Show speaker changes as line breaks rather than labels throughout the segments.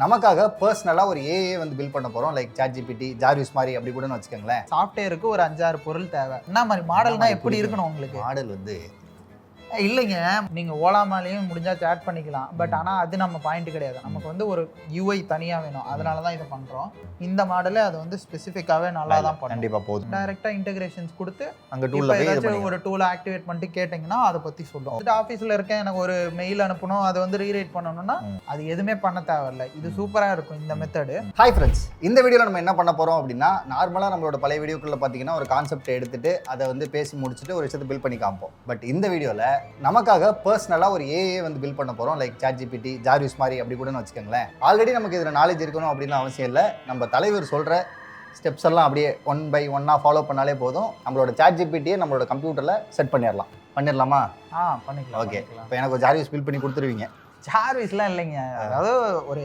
நமக்காக பர்சனலாக ஒரு ஏஏ வந்து பில்ட் பண்ண போகிறோம். லைக் ChatGPT, ஜார்விஸ் மாதிரி அப்படி கூட வச்சுக்கோங்களேன்.
சாஃப்ட்வேருக்கு ஒரு 5-6 பொருள் தேவை. என்ன மாதிரி மாடல்னா எப்படி இருக்கணும் உங்களுக்கு?
மாடல் வந்து
இல்லைங்க, நீங்க ஓலா மேலேயும் முடிஞ்சா சேட் பண்ணிக்கலாம். பட் ஆனால் அது நம்ம பாயிண்ட் கிடையாது. நமக்கு வந்து ஒரு யூஐ தனியாக வேணும். அதனால தான் இதை பண்ணுறோம். இந்த மாடலே அது வந்து ஸ்பெசிஃபிக்காகவே நல்லா தான் பண்ணும்.
கண்டிப்பாக போதும்.
டைரெக்டாக இன்டெகிரேஷன்ஸ் கொடுத்து
அங்கே டூலில்
ஏதாச்சும் ஒரு டூலை ஆக்டிவேட் பண்ணிட்டு கேட்டிங்கன்னா அதை பற்றி சொல்லும். ஆஃபீஸில் இருக்கேன், எனக்கு ஒரு மெயில் அனுப்பணும், அதை வந்து ரீரைட் பண்ணணும்னா அது எதுவுமே பண்ண தேவையில்லை. இது சூப்பராக இருக்கும் இந்த மெத்தடு.
ஹாய் ஃப்ரெண்ட்ஸ், இந்த வீடியோவில் நம்ம என்ன பண்ண போகிறோம் அப்படின்னா, நார்மலாக நம்மளோட பழைய வீடியோக்குள்ளே பார்த்தீங்கன்னா ஒரு கான்செப்ட் எடுத்துட்டு அதை வந்து பேசி முடிச்சுட்டு ஒரு விஷயத்தை பில்ட் பண்ணி காமிப்போம். பட் இந்த வீடியோவில் நமக்காக பர்சனலாக ஒரு ஏஏ வந்து பில்ட் பண்ண போகிறோம். லைக் ChatGPT, ஜார்விஸ் மாதிரி அப்படி கூட வச்சுக்கோங்களேன். ஆல்ரெடி நமக்கு இதில் நாலேஜ் இருக்கணும் அப்படின்னு அவசியம் இல்லை. நம்ம தலைவர் சொல்கிற ஸ்டெப்ஸ் எல்லாம் அப்படியே 1 by 1 ஃபாலோ பண்ணாலே போதும். நம்மளோட ChatGPTயை நம்மளோட கம்ப்யூட்டரில் செட் பண்ணிடலாமா?
பண்ணிக்கலாம்.
ஓகே, இப்போ எனக்கு ஒரு ஜார்விஸ் பில்ட் பண்ணி கொடுத்துருவீங்க.
ஜார்விஸ்லாம் இல்லைங்க, அதாவது ஒரு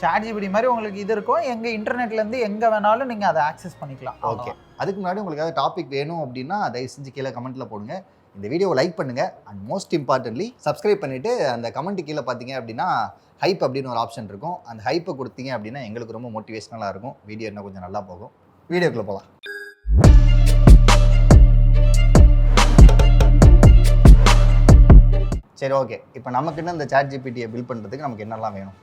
ChatGPT மாதிரி உங்களுக்கு இது இருக்கும். எங்கள் இன்டர்நெட்லேருந்து எங்கே வேணாலும் நீங்கள் அதை ஆக்சஸ் பண்ணிக்கலாம்.
ஓகே, அதுக்கு முன்னாடி உங்களுக்கு ஏதாவது டாபிக் வேணும் அப்படின்னா தயவு செஞ்சு கீழே கமெண்ட்டில் போடுங்க. இந்த வீடியோவை லைக் பண்ணுங்கள். அண்ட் மோஸ்ட் இம்பார்ட்டன்ட்லி சப்ஸ்கிரைப் பண்ணிவிட்டு அந்த கமெண்ட் கீழே பார்த்தீங்க அப்படின்னா ஹைப் அப்படின்னு ஒரு ஆப்ஷன் இருக்கும். அந்த ஹைப்பை கொடுத்தீங்க அப்படின்னா எங்களுக்கு ரொம்ப மோட்டிவேஷனலாக இருக்கும். வீடியோ இன்னும் கொஞ்சம் நல்லா போகும். வீடியோக்குள்ளே போகலாம். சரி, ஓகே. இப்போ நமக்குன்னு இந்த ChatGPTயை பில்ட் பண்ணுறதுக்கு நமக்கு என்னெல்லாம் வேணும்?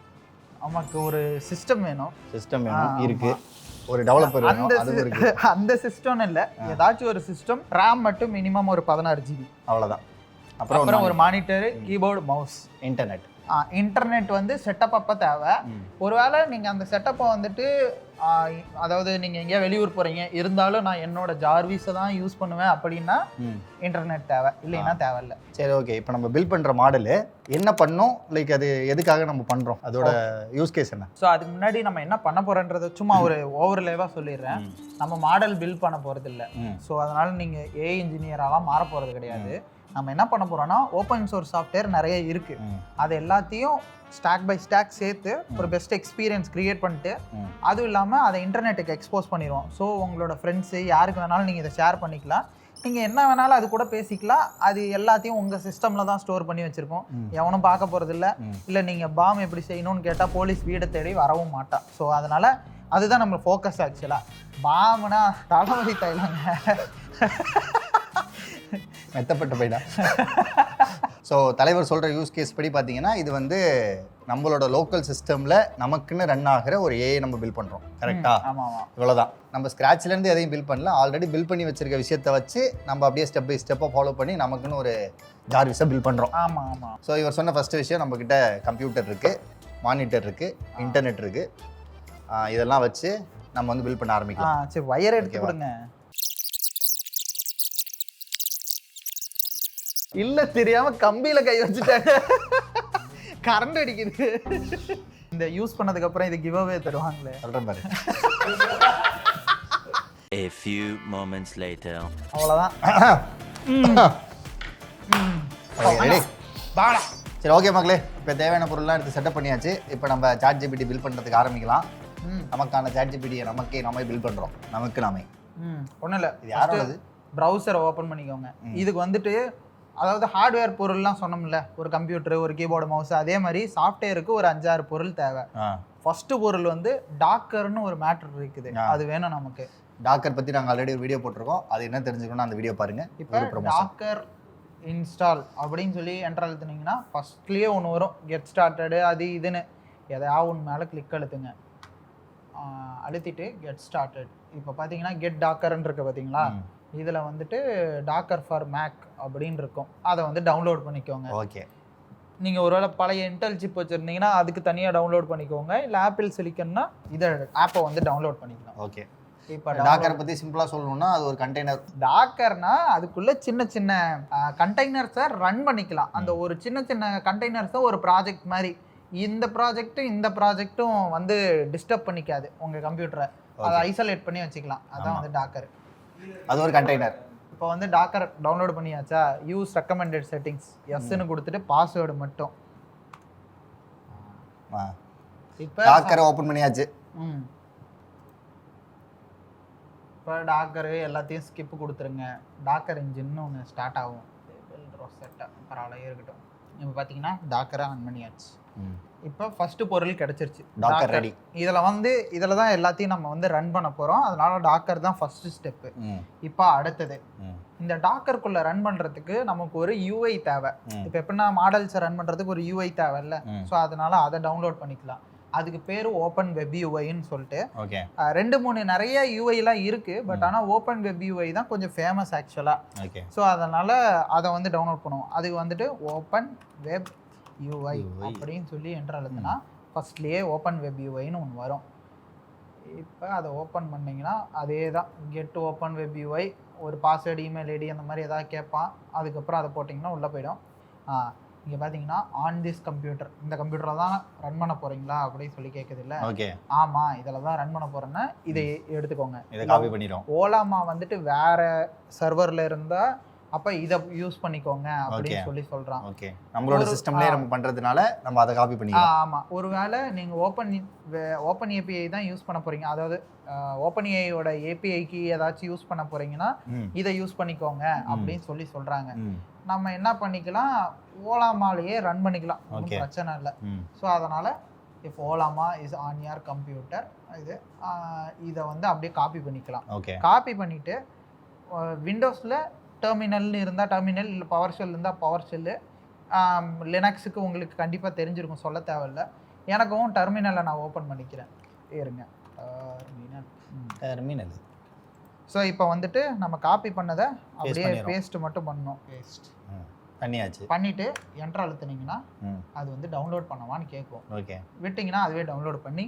நமக்கு ஒரு சிஸ்டம் வேணும்.
சிஸ்டம் வேணும், இருக்குது. ஒரு டெவலப்பர் வேணும், அது இருக்கு.
அந்த சிஸ்டம்னு இல்லை, ஏதாச்சும் ஒரு சிஸ்டம். RAM மட்டும் மினிமம் ஒரு 16 GB.
அவ்வளோதான்.
அப்புறம் ஒரு மானிட்டரு, கீபோர்டு, மவுஸ், இன்டர்நெட் வந்து செட்டப் அப்போ தேவை. ஒருவேளை நீங்கள் அந்த செட்டப்பை வந்துட்டு அதாவது நீங்கள் எங்கேயா வெளியூர் போகிறீங்க, இருந்தாலும் நான் என்னோட ஜார்விஸை தான் யூஸ் பண்ணுவேன் அப்படின்னா இன்டர்நெட் தேவை, இல்லைன்னா தேவையில்லை.
சரி, ஓகே. இப்போ நம்ம பில்ட் பண்ணுற மாடலு என்ன பண்ணோம், லைக் அது எதுக்காக நம்ம பண்ணுறோம், அதோட யூஸ் கேஸ் என்ன?
ஸோ அதுக்கு முன்னாடி நம்ம என்ன பண்ண போகிறோன்றது சும்மா ஒரு ஓவர்லேவாக சொல்லிடுறேன். நம்ம மாடல் பில்ட் பண்ண போகிறது இல்லை. ஸோ அதனால் நீங்கள் ஏஐ இன்ஜினியராலாம் மாற போகிறது கிடையாது. நம்ம என்ன பண்ண போகிறோன்னா, ஓப்பன் சோர்ஸ் சாஃப்ட்வேர் நிறைய இருக்குது. அது எல்லாத்தையும் ஸ்டாக் பை ஸ்டாக் சேர்த்து ஒரு பெஸ்ட் எக்ஸ்பீரியன்ஸ் க்ரியேட் பண்ணிட்டு, அதுவும் இல்லாமல் அதை இன்டர்நெட்டுக்கு எக்ஸ்போஸ் பண்ணிடுவோம். ஸோ உங்களோட ஃப்ரெண்ட்ஸு யாருக்கு வேணாலும் நீங்கள் இதை ஷேர் பண்ணிக்கலாம். நீங்கள் என்ன வேணாலும் அது கூட பேசிக்கலாம். அது எல்லாத்தையும் உங்கள் சிஸ்டமில் தான் ஸ்டோர் பண்ணி வச்சுருக்கோம். எவனும் பார்க்க போகிறதில்ல. இல்லை நீங்கள் பாம் எப்படி செய்யணும்னு கேட்டால் போலீஸ் வீடை தேடி வரவும் மாட்டான். ஸோ அதனால் அதுதான் நம்ம ஃபோக்கஸ். ஆக்சுவலாக பாம்னா தலைவலி தைலங்க,
மெத்தப்பட்ட பைடா. ஸோ தலைவர் சொல்கிற யூஸ் கேஸ் படி பார்த்தீங்கன்னா, இது வந்து நம்மளோட லோக்கல் சிஸ்டமில் நமக்குன்னு ரன் ஆகிற ஒரு ஏஐ நம்ம பில்ட் பண்ணுறோம். கரெக்டாக?
ஆமாம்.
இவ்வளோதான். நம்ம ஸ்க்ராட்ச்லேருந்து எதையும் பில்ட் பண்ணல. ஆல்ரெடி பில்ட் பண்ணி வச்சிருக்க விஷயத்தை வச்சு நம்ம அப்படியே ஸ்டெப் பை ஸ்டெப்பாக ஃபாலோ பண்ணி நமக்குன்னு ஒரு ஜார்விஸை பில்ட் பண்ணுறோம்.
ஆமாம்.
ஸோ இவர் சொன்ன ஃபஸ்ட்டு விஷயம், நம்மக்கிட்ட கம்ப்யூட்டர் இருக்குது, மானிட்டர் இருக்குது, இன்டர்நெட் இருக்குது. இதெல்லாம் வச்சு நம்ம வந்து பில்ட் பண்ண ஆரம்பிக்கலாம்.
சரி, வயர் எடுத்து கொடுங்க. இல்ல, தெரியாம கம்பியில கை வச்சுட்டாங்க, கரண்ட் அடிக்குது. இந்த யூஸ் பண்ணதுக்கு அப்புறம் இது கிவ் அவே தருவாங்களே,
சொல்றேன் பாரு.
A few moments later.
அவ்வளவுதான்.
சரி, ஓகே மக்களே, இப்போ தேவையான பொருள்லாம் எடுத்து செட்டப் பண்ணியாச்சு. இப்போ நம்ம ChatGPT பில்ட் பண்ணுறதுக்கு ஆரம்பிக்கலாம். நமக்கான ChatGPTயை நாமே பில்ட் பண்ணுறோம். நாமே
ஒன்றும் இல்லை,
இது யாரோடது?
ப்ரௌசரை ஓப்பன் பண்ணிக்கோங்க. இதுக்கு வந்துட்டு அதாவது ஹார்ட்வேர் பொருள்லாம் சொன்னோம்ல, ஒரு கம்ப்யூட்டர், ஒரு கீபோர்டு, மவுஸ், அதே மாதிரி சாஃப்ட்வேருக்கு ஒரு 5-6 பொருள் தேவை. ஃபர்ஸ்ட் பொருள் வந்து டாக்கர்னு ஒரு மேட்டர் இருக்குது, அது வேணும் நமக்கு.
டாக்கர் பற்றி நாங்கள் ஆல்ரெடி ஒரு வீடியோ போட்டிருக்கோம். அது என்ன தெரிஞ்சுக்கணும்னா அந்த வீடியோ பாருங்கள்.
இப்போ டாக்கர் இன்ஸ்டால் அப்படின்னு சொல்லி என்டர் அழுத்துனீங்கன்னா ஃபர்ஸ்ட்லேயே ஒன்று வரும், கெட் ஸ்டார்டடு அது இதுன்னு. எதையாவது ஒன்று மேலே கிளிக் அழுத்துங்க. அழுத்திட்டு கெட் ஸ்டார்டட். இப்போ பார்த்தீங்கன்னா கெட் டாக்கர்ன்னு இருக்கு பார்த்தீங்களா, இதில் வந்துட்டு டாக்கர் ஃபார் மேக் அப்படின்னு இருக்கும். அதை வந்து டவுன்லோட் பண்ணிக்கோங்க.
ஓகே,
நீங்கள் ஒருவேளை பழைய இன்டெல் சிப் வச்சுருந்தீங்கன்னா அதுக்கு தனியாக டவுன்லோட் பண்ணிக்கோங்க. இல்லை ஆப்பிள் சிலிக்கன்னா இதை ஆப்பை வந்து டவுன்லோட் பண்ணிக்கலாம்.
ஓகே.
இப்போ
டாக்கரை பற்றி சிம்பிளாக சொல்லணும்னா அது ஒரு கண்டெய்னர்.
டாக்கர்னா அதுக்குள்ளே சின்ன சின்ன கண்டெய்னர்ஸை ரன் பண்ணிக்கலாம். அந்த ஒரு சின்ன சின்ன கண்டெய்னர்ஸை ஒரு ப்ராஜெக்ட் மாதிரி. இந்த ப்ராஜெக்ட்டும் வந்து டிஸ்டர்ப் பண்ணிக்காது உங்கள் கம்ப்யூட்டரை. அதை ஐசோலேட் பண்ணி வச்சுக்கலாம். அதான் வந்து டாக்கர்.
அது ஒரு கண்டெய்னர்.
இப்போ வந்து டாக்கர் டவுன்லோட் பண்ணியாச்சா, யூஸ் ரெக்கமெண்டட் செட்டிங்ஸ் எஸ்ன்னு கொடுத்துட்டு பாஸ்வேர்டு மட்டும். இப்போ
டாக்கரை ஓப்பன் பண்ணியாச்சு.
இப்போ டாக்கரு எல்லாத்தையும் ஸ்கிப் கொடுத்துருங்க. டாக்கர் இன்ஜின்னு ஒன்று ஸ்டார்ட் ஆகும். பரவாயில்ல இருக்கட்டும். இப்போ பார்த்தீங்கன்னா டாக்கரை ஆன் பண்ணியாச்சு.
ம்.
இப்போ ஃபஸ்ட்டு பொருள் கிடச்சிருச்சு.
டாக்கர் ரெடி.
இதில் தான் எல்லாத்தையும் நம்ம வந்து ரன் பண்ண போகிறோம். அதனால டாக்கர் தான் ஃபஸ்ட்டு ஸ்டெப்பு. இப்போ அடுத்தது இந்த டாக்கருக்குள்ளே ரன் பண்ணுறதுக்கு நமக்கு ஒரு யூஐ தேவை. இப்போ எப்படின்னா மாடல்ஸை ரன் பண்ணுறதுக்கு ஒரு யூஐ தேவை இல்லை. ஸோ அதனால அதை டவுன்லோட் பண்ணிக்கலாம். அதுக்கு பேர் ஓப்பன் வெப் யூஐன்னு சொல்லிட்டு 2-3 நிறைய யூஐலாம் இருக்குது. பட் ஆனால் ஓப்பன் வெப் யூஐ தான் கொஞ்சம் ஃபேமஸ் ஆக்சுவலாக. ஸோ அதனால் அதை வந்து டவுன்லோட் பண்ணுவோம். அதுக்கு வந்துட்டு ஓப்பன் வெப் யூஐ அப்படின்னு சொல்லி என்ட்ரு அழுத்தினா ஃபஸ்ட்லேயே ஓப்பன் வெப் யூஐன்னு ஒன்று வரும். இப்போ அதை ஓப்பன் பண்ணிங்கன்னா அதே தான் கெட் ஓப்பன் வெப் யூஐ, ஒரு பாஸ்வேர்டு, இமெயில் ஐடி அந்த மாதிரி எதாவது கேட்பான். அதுக்கப்புறம் அதை போட்டிங்கன்னா உள்ளே போயிடும். இங்கே பார்த்தீங்கன்னா ஆன் திஸ் கம்ப்யூட்டர், இந்த கம்ப்யூட்டரில் தான் ரன் பண்ண போகிறீங்களா அப்படின்னு சொல்லி கேட்குது இல்லை.
ஓகே,
ஆமாம் இதில் தான் ரன் பண்ண போகிறேன்னா இதை எடுத்துக்கோங்க.
இதை காப்பி பண்ணிடும்.
ஓலாமா வந்துட்டு வேறு சர்வரில் இருந்தால் அப்போ இதை யூஸ் பண்ணிக்கோங்க அப்படின்னு சொல்லி சொல்கிறான்.
ஓகே, நம்மளோட சிஸ்டம்லேயே நம்ம பண்ணுறதுனால நம்ம அதை காப்பி பண்ணிக்கலாம்.
ஆமாம், ஒருவேளை நீங்கள் ஓப்பன் ஏபிஐ தான் யூஸ் பண்ண போகிறீங்க, அதாவது ஓப்பன் ஏஐயோட ஏபிஐக்கு ஏதாச்சும் யூஸ் பண்ண போகிறீங்கன்னா இதை யூஸ் பண்ணிக்கோங்க அப்படின்னு சொல்லி சொல்கிறாங்க. நம்ம என்ன பண்ணிக்கலாம், ஓலாமாலேயே ரன் பண்ணிக்கலாம், ஒன்றும் பிரச்சனை இல்லை. ஸோ அதனால் இப்போ ஓலாமா இஸ் ஆன் யுவர் கம்ப்யூட்டர், இதை வந்து அப்படியே காப்பி பண்ணிக்கலாம். காப்பி பண்ணிவிட்டு விண்டோஸில் டெர்மினல்னு இருந்தால் டெர்மினல், இல்லை பவர் ஷெல் இருந்தால் பவர் ஷெல்லு. லினக்ஸுக்கு உங்களுக்கு கண்டிப்பாக தெரிஞ்சிருக்கும், சொல்ல தேவையில்லை. எனக்கும் டெர்மினலை நான் ஓப்பன் பண்ணிக்கிறேன். இருங்க,
டெர்மினல்.
ஸோ இப்போ வந்துட்டு நம்ம காப்பி பண்ணதை அப்படியே பேஸ்ட் மட்டும் பண்ணணும். பேஸ்ட் பண்ணிவிட்டு என்ட்ரு அழுத்துனீங்கன்னா அது வந்து டவுன்லோட் பண்ணவான்னு கேட்கும். விட்டிங்கன்னா அதுவே டவுன்லோட் பண்ணி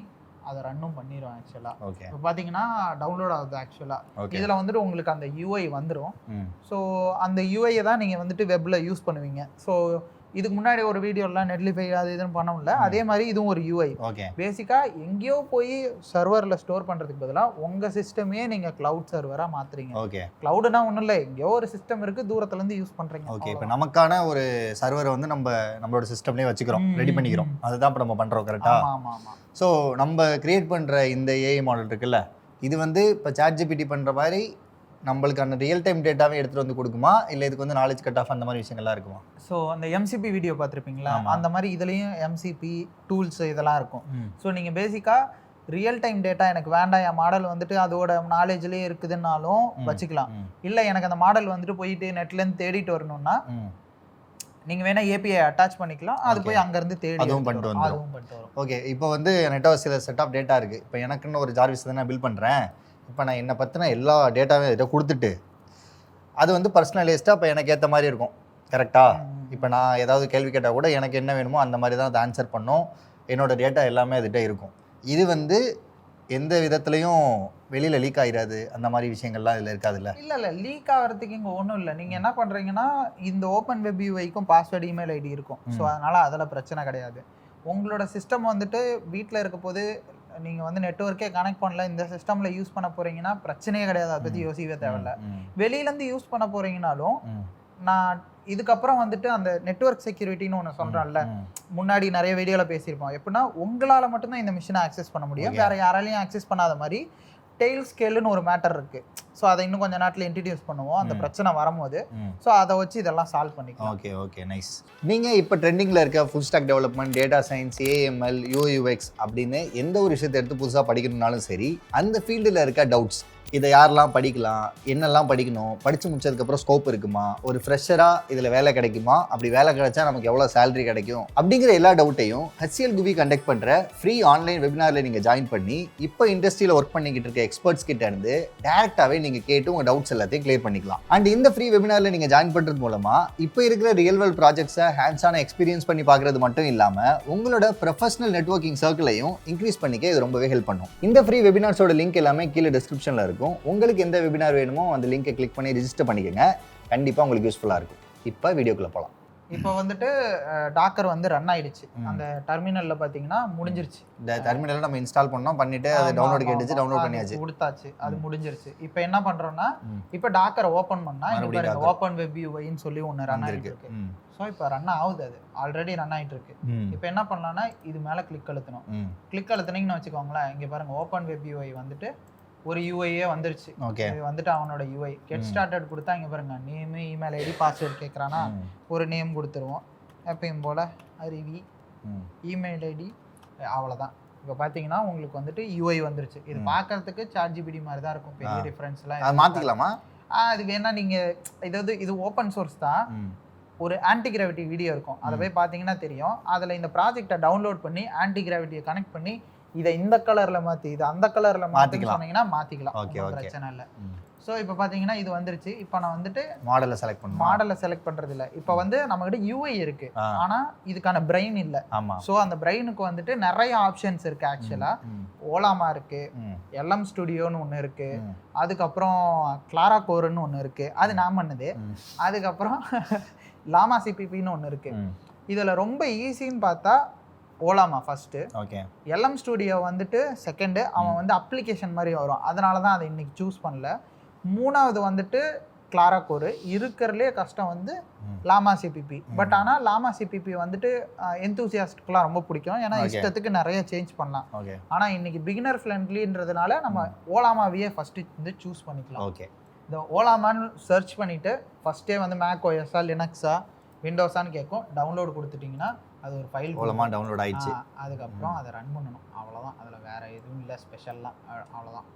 அதை ரன்னும் பண்ணிடும் ஆக்சுவலாக. இப்போ பார்த்தீங்கன்னா டவுன்லோட் ஆகுது ஆக்சுவலாக. இதில் வந்துட்டு உங்களுக்கு அந்த யூஐ வந்துடும். ஸோ அந்த யூஐயை தான் நீங்கள் வந்துட்டு வெப்பில் யூஸ் பண்ணுவீங்க. ஸோ இதுக்கு முன்னாடி ஒரு வீடியோலாம் நெட்லிஃபை அது இதுன்னு பண்ணல, அதே மாதிரி இதுவும் ஒரு யூஐ. பேசிக்காக எங்கேயோ போய் சர்வரில் ஸ்டோர் பண்ணுறதுக்கு பதிலாக உங்கள் சிஸ்டமே நீங்கள் க்ளவுட் சர்வராக மாற்றுறீங்க. க்ளவுடுனா ஒன்றும் இல்லை, எங்கேயோ ஒரு சிஸ்டம் இருக்குது, தூரத்துலேருந்து யூஸ் பண்ணுறீங்க.
ஓகே, இப்போ நமக்கான ஒரு சர்வரை வந்து நம்மளோட சிஸ்டம்லேயே வச்சுக்கிறோம், ரெடி பண்ணிக்கிறோம். அதுதான் இப்போ நம்ம பண்ணுறோம். கரெக்டாக?
ஆமாம் ஆமாம்.
ஸோ நம்ம கிரியேட் பண்ணுற இந்த ஏஐ மாடல் இருக்குல்ல, இது வந்து இப்போ ChatGPT பண்ணுற மாதிரி நம்மளுக்கான ரியல் டைம் டேட்டாவே எடுத்துகிட்டு வந்து கொடுக்குமா, இல்லை இதுக்கு வந்து நாலேஜ் கட் ஆஃப் அந்த மாதிரி விஷயங்கள்லாம் இருக்குமா?
ஸோ அந்த எம்சிபி வீடியோ பார்த்துருப்பீங்களா, அந்த மாதிரி இதுலேயும் எம்சிபி டூல்ஸ் இதெல்லாம் இருக்கும். ஸோ நீங்கள் பேசிக்காக ரியல் டைம் டேட்டா எனக்கு வேண்டாம், என் மாடல் வந்துட்டு அதோட நாலேஜ்லேயே இருக்குதுன்னாலும் வச்சுக்கலாம். இல்லை எனக்கு அந்த மாடல் வந்துட்டு போயிட்டு நெட்லேருந்து தேடிட்டு வரணும்னா நீங்கள் வேணால் ஏபிஐ அட்டாச் பண்ணிக்கலாம், அது போய் அங்கேருந்து தேடி
அதுவும் பண்ணிட்டு வரும். ஓகே, இப்போ வந்து என்கிட்ட சில செட் ஆஃப் டேட்டா இருக்குது. இப்போ எனக்குன்னு ஒரு ஜார்விஸ் தான் நான் பில் பண்ணுறேன். இப்போ நான் என்னை பற்றின எல்லா டேட்டாவும் இதை கொடுத்துட்டு அது வந்து பர்சனலைஸ்டாக இப்போ எனக்கு ஏற்ற மாதிரி இருக்கும். கரெக்டாக? இப்போ நான் ஏதாவது கேள்வி கேட்டால் கூட எனக்கு என்ன வேணுமோ அந்த மாதிரி தான் அதை ஆன்சர் பண்ணோம். என்னோடய டேட்டா எல்லாமே அதுகிட்ட இருக்கும். இது வந்து எந்த விதத்துலையும் வெளியில் லீக் ஆகிடாது, அந்த மாதிரி விஷயங்கள்லாம் இதில் இருக்காதுல்ல?
இல்லை லீக் ஆகிறதுக்கு இங்கே ஒன்றும் இல்லை. நீங்கள் என்ன பண்ணுறீங்கன்னா, இந்த ஓப்பன் வெப் யூஐக்கும் பாஸ்வேர்டு, இமெயில் ஐடி இருக்கும். ஸோ அதனால் அதில் பிரச்சனை கிடையாது. உங்களோட சிஸ்டம் வந்துட்டு வீட்டில் இருக்க போது நீங்கள் வந்து நெட்வொர்க்கே கனெக்ட் பண்ணல, இந்த சிஸ்டமில் யூஸ் பண்ண போகிறீங்கன்னா பிரச்சனையே கிடையாது, அதை பற்றி யோசிக்கவே தேவையில்ல. வெளியிலேருந்து யூஸ் பண்ண போகிறீங்கனாலும் நான் இதுக்கப்புறம் வந்துட்டு அந்த நெட்வொர்க் செக்யூரிட்டின்னு ஒன்று சொல்கிறேன்ல, முன்னாடி நிறைய வீடியோவில் பேசியிருப்போம். எப்படின்னா உங்களால் மட்டும்தான் இந்த மிஷினை ஆக்சஸ் பண்ண முடியும், வேறு யாராலையும் ஆக்சஸ் பண்ணாத மாதிரி டெய்ல் ஸ்கேலுன்னு ஒரு மேட்டர் இருக்குது. ஸோ அதை இன்னும் கொஞ்சம் நாட்டில் இன்ட்ரடியூஸ் பண்ணுவோம் அந்த பிரச்சனை வரும்போது. ஸோ அதை வச்சு இதெல்லாம் சால்வ் பண்ணிக்கலாம்.
Okay nice. நீங்கள் இப்போ ட்ரெண்டிங்கில் இருக்க full stock development, data science, AML, UX அப்படின்னு எந்த ஒரு விஷயத்தை எடுத்து புதுசாக படிக்கணும்னாலும் சரி, அந்த ஃபீல்டில் இருக்க டவுட்ஸ், இதை யாரெல்லாம் படிக்கலாம், என்னெல்லாம் படிக்கணும், படித்து முடிச்சதுக்கப்புறம் ஸ்கோப் இருக்குமா, ஒரு ஃப்ரெஷராக இதில் வேலை கிடைக்குமா, அப்படி வேலை கிடைச்சா நமக்கு எவ்வளோ சேலரி கிடைக்கும் அப்படிங்கிற எல்லா டவுட்டையும் HCL குவி கண்டக்ட் பண்ணுற ஃப்ரீ ஆன்லைன் வெபினாரில் நீங்கள் ஜாயின் பண்ணி இப்போ இண்டஸ்ட்ரியில் ஒர்க் பண்ணிக்கிட்டு இருக்க எக்ஸ்பர்ட்ஸ் கிட்ட இருந்து டேரெக்டாகவே நீங்கள் கேட்டு உங்கள் டவுட்ஸ் எல்லாத்தையும் கிளியர் பண்ணிக்கலாம். அண்ட் இந்த ஃப்ரீ வெபினாரில் நீங்கள் ஜாயின் பண்ணுறது மூலமாக இப்போ இருக்கிற ரியல் வேர்ல்ட் ப்ராஜெக்ட்ஸை ஹேண்ட்ஸான எக்ஸ்பீரியன்ஸ் பண்ணி பார்க்குறது மட்டும் இல்லாமல் உங்களோட ப்ரொஃபஷனல் நெட்வொர்க்கிங் சர்க்கிளையும் இன்க்ரீஸ் பண்ணிக்க இது ரொம்பவே ஹெல்ப் பண்ணும். இந்த ஃப்ரீ வெபினார்ஸோட லிங்க் எல்லாமே கீழே டிஸ்கிரிப்ஷனில் இருக்கும். உங்களுக்கு எந்த வெபினார் வேணுமோ அந்த லிங்கை கிளிக் பண்ணி ரிஜிஸ்டர் பண்ணிக்கோங்க. கண்டிப்பாக உங்களுக்கு யூஸ்ஃபுல்லாக இருக்கும். இப்போ வீடியோக்குள்ளே போகலாம்.
இப்போ வந்துட்டு டாக்கர் வந்து ரன் ஆயிடுச்சு. அந்த டெர்மினலில் பார்த்தீங்கன்னா முடிஞ்சிருச்சு.
இந்த டெர்மினலை நம்ம இன்ஸ்டால் பண்ணோம், பண்ணிட்டு அதை டவுன்லோட் கேட்டுச்சு, டவுன்லோட் பண்ணியாச்சு,
கொடுத்தாச்சு, அது முடிஞ்சிருச்சு. இப்போ என்ன பண்ணுறோன்னா, இப்போ டாக்கரை ஓப்பன் பண்ணால் ஓப்பன் வெப் யூஐன்னு சொல்லி ஒன்று ரன் ஆகிட்டு இருக்கு. ஸோ இப்போ ரன் ஆகுது, அது ஆல்ரெடி ரன் ஆகிட்டு இருக்கு. இப்போ என்ன பண்ணலாம்னா, இது மேலே கிளிக் அழுத்தணும். கிளிக் அழுத்தினீங்கன்னு வச்சுக்கோங்களேன், இங்கே பாருங்கள் ஓப்பன் வெப் யூஐ வந்துட்டு ஒரு யூஐயே வந்துருச்சு. இது வந்துட்டு அவனோட யூஐ கெட் ஸ்டார்டட் கொடுத்தா இங்கே பாருங்க நேமு, இமெயில் ஐடி, பாஸ்வேர்டு கேட்குறானா, ஒரு நேம் கொடுத்துருவோம். எப்பயும் போல் அருவி இமெயில் ஐடி அவ்வளோதான். இப்போ பார்த்தீங்கன்னா உங்களுக்கு வந்துட்டு யூஐ வந்துருச்சு. இது பார்க்கறதுக்கு ChatGPT மாதிரி தான் இருக்கும், பெரிய டிஃப்ரென்ஸ்லாம்
அது மாற்றிக்கலாமா?
அது வேணா நீங்கள் இது ஓப்பன் சோர்ஸ் தான். ஒரு ஆன்டி கிராவிட்டி வீடியோ இருக்கும், அதை போய் பார்த்தீங்கன்னா தெரியும். அதில் இந்த ப்ராஜெக்டை டவுன்லோட் பண்ணி ஆன்டி கிராவிட்டியை கனெக்ட் பண்ணி இதை இந்த கலரில் மாற்றி இதை அந்த கலரில் மாற்றி சொன்னீங்கன்னா மாற்றிக்கலாம், பிரச்சனை இல்லை. ஸோ இப்போ பார்த்தீங்கன்னா இது வந்துருச்சு. இப்போ நான் வந்துட்டு மாடலை செலக்ட் பண்ணுறது இல்லை. இப்போ வந்து நம்மகிட்ட யூஐ இருக்கு, ஆனால் இதுக்கான பிரெயின் இல்லை. ஸோ அந்த பிரெயினுக்கு வந்துட்டு நிறைய ஆப்ஷன்ஸ் இருக்கு. ஆக்சுவலாக ஓலாமா இருக்கு, எல்எம் ஸ்டுடியோன்னு ஒன்று இருக்கு, அதுக்கப்புறம் கிளாரா கோர்னு ஒன்று இருக்கு, அது நான் பண்ணது. அதுக்கப்புறம் லாமா சிபிபின்னு ஒன்று இருக்கு. இதில் ரொம்ப ஈஸின்னு பார்த்தா ஓலாமா ஃபர்ஸ்ட்டு, எல்எம் ஸ்டுடியோ வந்துட்டு செகண்டு. அவன் வந்து அப்ளிகேஷன் மாதிரி வரும், அதனால தான் அதை இன்னைக்கு சூஸ் பண்ணல. மூணாவது வந்துட்டு கிளாரா கோர். இருக்கிறதுலே கஷ்டம் வந்து லாமா சிபிபி. பட் ஆனால் லாமா சிபிபி வந்துட்டு எந்தூசியாஸ்டுக்கெலாம் ரொம்ப பிடிக்கும், ஏன்னா இஷ்டத்துக்கு நிறைய சேஞ்ச் பண்ணலாம். ஆனால் இன்னைக்கு பிகினர் ஃப்ரெண்ட்லின்றதுனால நம்ம ஓலாமாவையே ஃபஸ்ட்டு வந்து சூஸ் பண்ணிக்கலாம். இந்த ஓலாமான்னு சர்ச் பண்ணிவிட்டு ஃபஸ்ட்டே வந்து மேக் ஓஎஸ்ஸா லினக்ஸா விண்டோஸான்னு கேட்கும். டவுன்லோடு கொடுத்துட்டிங்கன்னா அது ஒரு ஃபைல்
ஓலாமா டவுன்லோட் ஆயிடுச்சு.
அதுக்கப்புறம் அதை ரன் பண்ணணும், அவ்வளோதான். அதில் வேறு எதுவும் இல்லை ஸ்பெஷல்லாம், அவ்வளோதான்.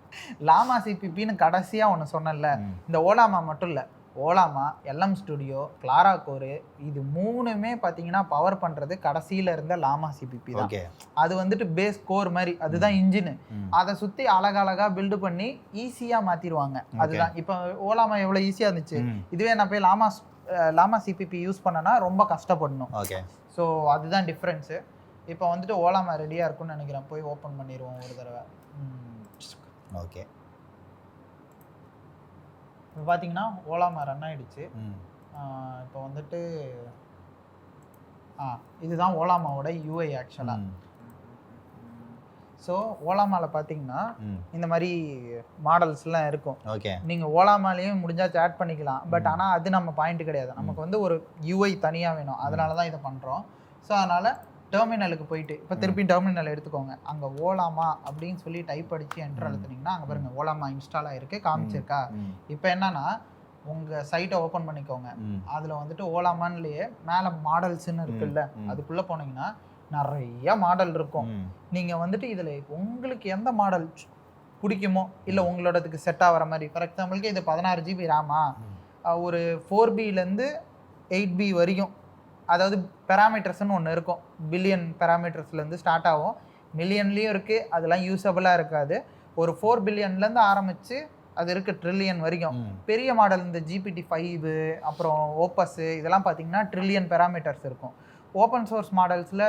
லாமா சிபிபின்னு கடைசியாக ஒன்று சொன்னல, இந்த ஓலாமா மட்டும் இல்லை, ஓலாமா, எல்எம் ஸ்டுடியோ, கிளாரா கோர், இது மூணுமே பார்த்தீங்கன்னா பவர் பண்ணுறது கடைசியில் இருந்த லாமா சிபிபி தான். அது வந்துட்டு பேஸ் கோர் மாதிரி, அதுதான் இன்ஜின். அதை சுற்றி அழகழகாக பில்டு பண்ணி ஈஸியாக மாற்றிடுவாங்க. அதுதான் இப்போ ஓலாமா எவ்வளோ ஈஸியாக இருந்துச்சு, இதுவே நான் போய் லாமா சிபிபி யூஸ் பண்ணனா ரொம்ப கஷ்டப்படணும். ஸோ அதுதான் டிஃப்ரென்ஸு. இப்போ வந்துட்டு ஓலாமா ரெடியாக இருக்குன்னு நினைக்கிறேன், போய் ஓப்பன் பண்ணிடுவோம் ஒரு தடவை. இப்போ பார்த்தீங்கன்னா ஓலாமா ரன் ஆகிடுச்சு. இப்போ வந்துட்டு இதுதான் ஓலாமாவோட யூஐ ஆக்சுவலாக. ஸோ ஓலாமாவில் பார்த்தீங்கன்னா இந்த மாதிரி மாடல்ஸ்லாம் இருக்கும். நீங்கள் ஓலாமாலேயும் முடிஞ்சால் ஆட் பண்ணிக்கலாம், பட் ஆனால் அது நம்ம பாயிண்ட் கிடையாது. நமக்கு வந்து ஒரு யூஐ தனியாக வேணும், அதனால தான் இதை பண்ணுறோம். ஸோ அதனால் டெர்மினலுக்கு போயிட்டு இப்போ திருப்பி டெர்மினல் எடுத்துக்கோங்க. அங்கே ஓலாமா அப்படின்னு சொல்லி டைப் அடித்து என்டர் அழுத்துனீங்கன்னா அங்கே பாருங்கள் ஓலாமா இன்ஸ்டால் ஆகிருக்கு, காமிச்சிருக்கா. இப்போ என்னன்னா உங்கள் சைட்டை ஓப்பன் பண்ணிக்கோங்க. அதில் வந்துட்டு ஓலாமான்லேயே மேலே மாடல்ஸ்ன்னு இருக்குல்ல, அதுக்குள்ளே போனீங்கன்னா நிறைய மாடல் இருக்கும். நீங்கள் வந்துட்டு இதில் உங்களுக்கு எந்த மாடல் பிடிக்குமோ இல்லை உங்களோடதுக்கு செட் ஆகிற மாதிரி, ஃபார் எக்ஸாம்பிளுக்கு இது 16 GB ரேமா, ஒரு 4Bலேருந்து 8B வரைக்கும், அதாவது பெராமீட்டர்ஸ்னு ஒன்று இருக்கும். பில்லியன் பெராமீட்டர்ஸ்லேருந்து ஸ்டார்ட் ஆகும், மில்லியன்லேயும் இருக்குது, அதெல்லாம் யூஸபிளாக இருக்காது. ஒரு 4 பில்லியன்லேருந்து ஆரம்பித்து அது இருக்குது ட்ரில்லியன் வரைக்கும். பெரிய மாடல் இந்த GPT-5 அப்புறம் ஓப்பஸ் இதெல்லாம் பார்த்தீங்கன்னா ட்ரில்லியன் பெராமீட்டர்ஸ் இருக்கும். ஓப்பன் சோர்ஸ் மாடல்ஸில்